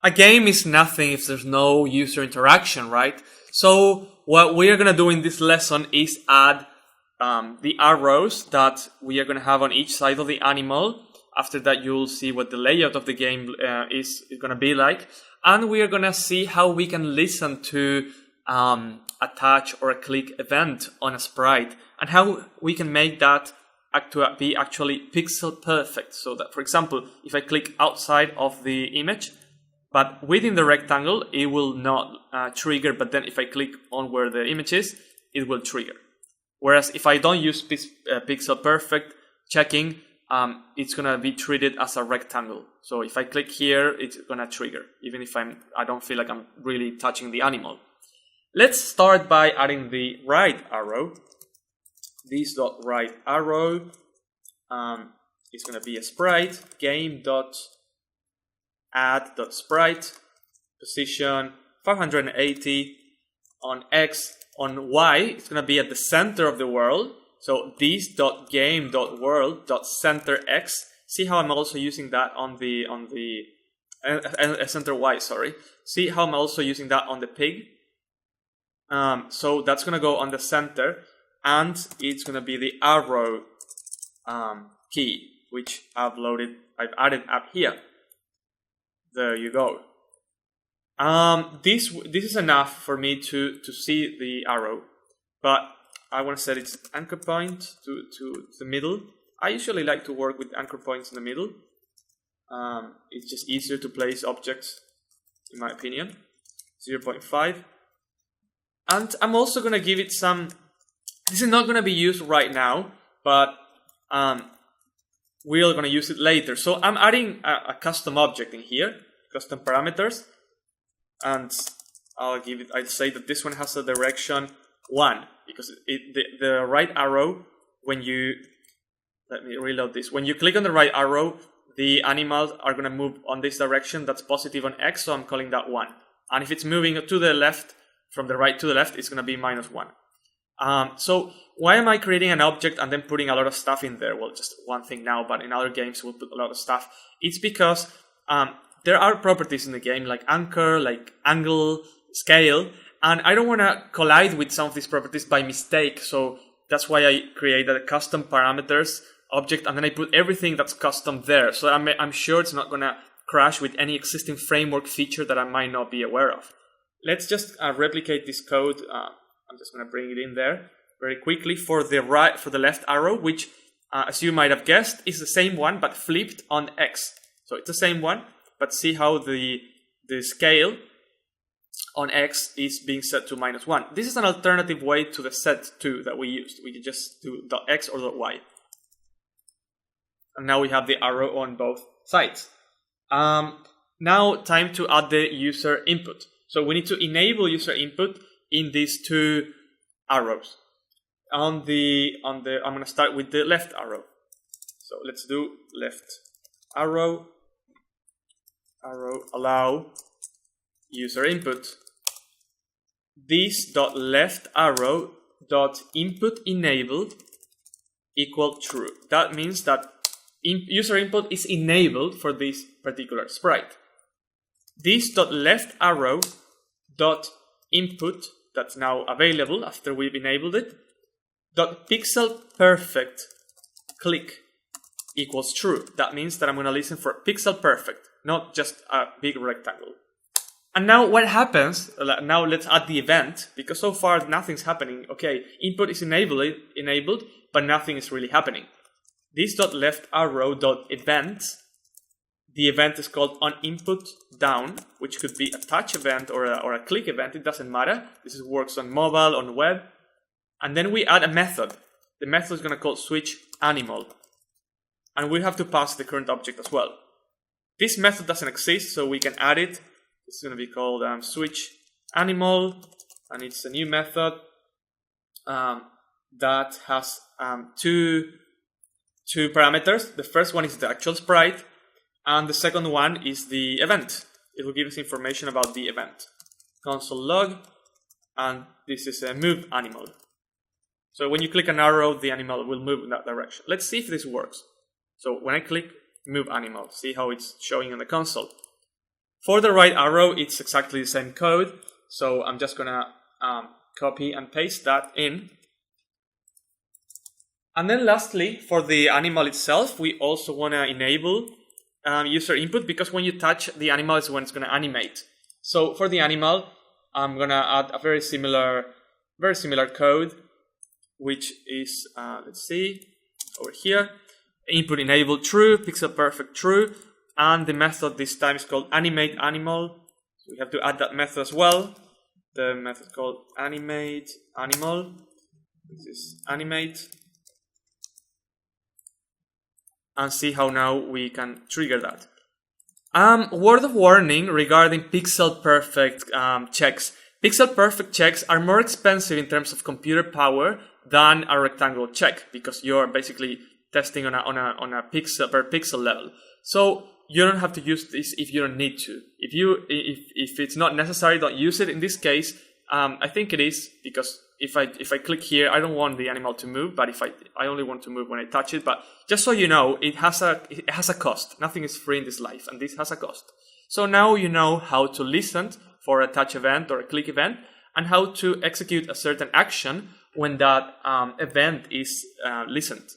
A game is nothing if there's no user interaction, right? So what we are going to do in this lesson is add the arrows that we are going to have on each side of the animal. After that, you'll see what the layout of the game is going to be like. And we are going to see how we can listen to a touch or a click event on a sprite, and how we can make that be actually pixel perfect. So that, for example, if I click outside of the image, but within the rectangle, it will not trigger. But then if I click on where the image is, it will trigger. Whereas if I don't use pixel perfect checking, it's going to be treated as a rectangle. So if I click here, it's going to trigger, even if I don't feel like I'm really touching the animal. Let's start by adding the right arrow. This dot right arrow is going to be a sprite, game dot add dot sprite, position 580 on X. On Y, it's going to be at the center of the world. So this dot game dot world dot center X. See how I'm also using that on the center Y. Sorry. See how I'm also using that on the pig. So that's going to go on the center, and it's going to be the arrow key, which I've added up here. There you go. This is enough for me to see the arrow, but I want to set its anchor point to the middle. I usually like to work with anchor points in the middle. It's just easier to place objects, in my opinion. 0.5. And I'm also going to give it some... This is not going to be used right now, but we're going to use it later. So I'm adding a custom object in here, custom parameters. And I'll say that this one has a direction 1, because the right arrow, when you... Let me reload this. When you click on the right arrow, the animals are going to move on this direction. That's positive on X, so I'm calling that 1. And if it's moving to the left, from the right to the left, it's going to be -1. So why am I creating an object and then putting a lot of stuff in there? Well, just one thing now, but in other games we'll put a lot of stuff. It's because there are properties in the game like anchor, like angle, scale, and I don't want to collide with some of these properties by mistake. So that's why I created a custom parameters object, and then I put everything that's custom there. So I'm sure it's not going to crash with any existing framework feature that I might not be aware of. Let's just replicate this code. I'm just going to bring it in there very quickly for the left arrow, which, as you might have guessed, is the same one but flipped on X. So it's the same one, but see how the scale on X is being set to -1. This is an alternative way to the set2 that we used. We could just do .x or .y. And now we have the arrow on both sides. Now time to add the user input. So we need to enable user input in these two arrows. I'm going to start with the left arrow. So let's do left arrow allow user input. This dot left arrow dot input enabled equal true. That means that user input is enabled for this particular sprite. This dot left arrow dot input that's now available after we've enabled it dot pixel perfect click equals true. That means that I'm going to listen for pixel perfect, not just a big rectangle. And now what happens? Now let's add the event, because so far nothing's happening. Okay, input is enabled, but nothing is really happening. This dot left arrow dot event. The event is called on input down, which could be a touch event or a click event. It doesn't matter. This works on mobile, on web. And then we add a method. The method is going to call switch animal. And we have to pass the current object as well. This method doesn't exist, so we can add it. It's going to be called switch animal, and it's a new method that has two parameters. The first one is the actual sprite, and the second one is the event. It will give us information about the event. Console log, and this is a move animal. So when you click an arrow, the animal will move in that direction. Let's see if this works. So when I click move animal, see how it's showing on the console. For the right arrow, it's exactly the same code. So I'm just gonna copy and paste that in. And then lastly, for the animal itself, we also want to enable user input, because when you touch the animal is when it's going to animate. So for the animal, I'm going to add a very similar code, which is, let's see, over here, input enable true, pixel perfect true, and the method this time is called animate animal. So we have to add that method as well. The method called animate animal. This is animate. And see how now we can trigger that. Word of warning regarding pixel perfect checks. Pixel perfect checks are more expensive in terms of computer power than a rectangle check, because you're basically testing on a pixel per pixel level. So you don't have to use this if you don't need to. If it's not necessary, don't use it. In this case, I think it is, because if I click here, I don't want the animal to move, but if I only want to move when I touch it. But just so you know, it has a cost. Nothing is free in this life, and this has a cost. So now you know how to listen for a touch event or a click event, and how to execute a certain action when that event is listened.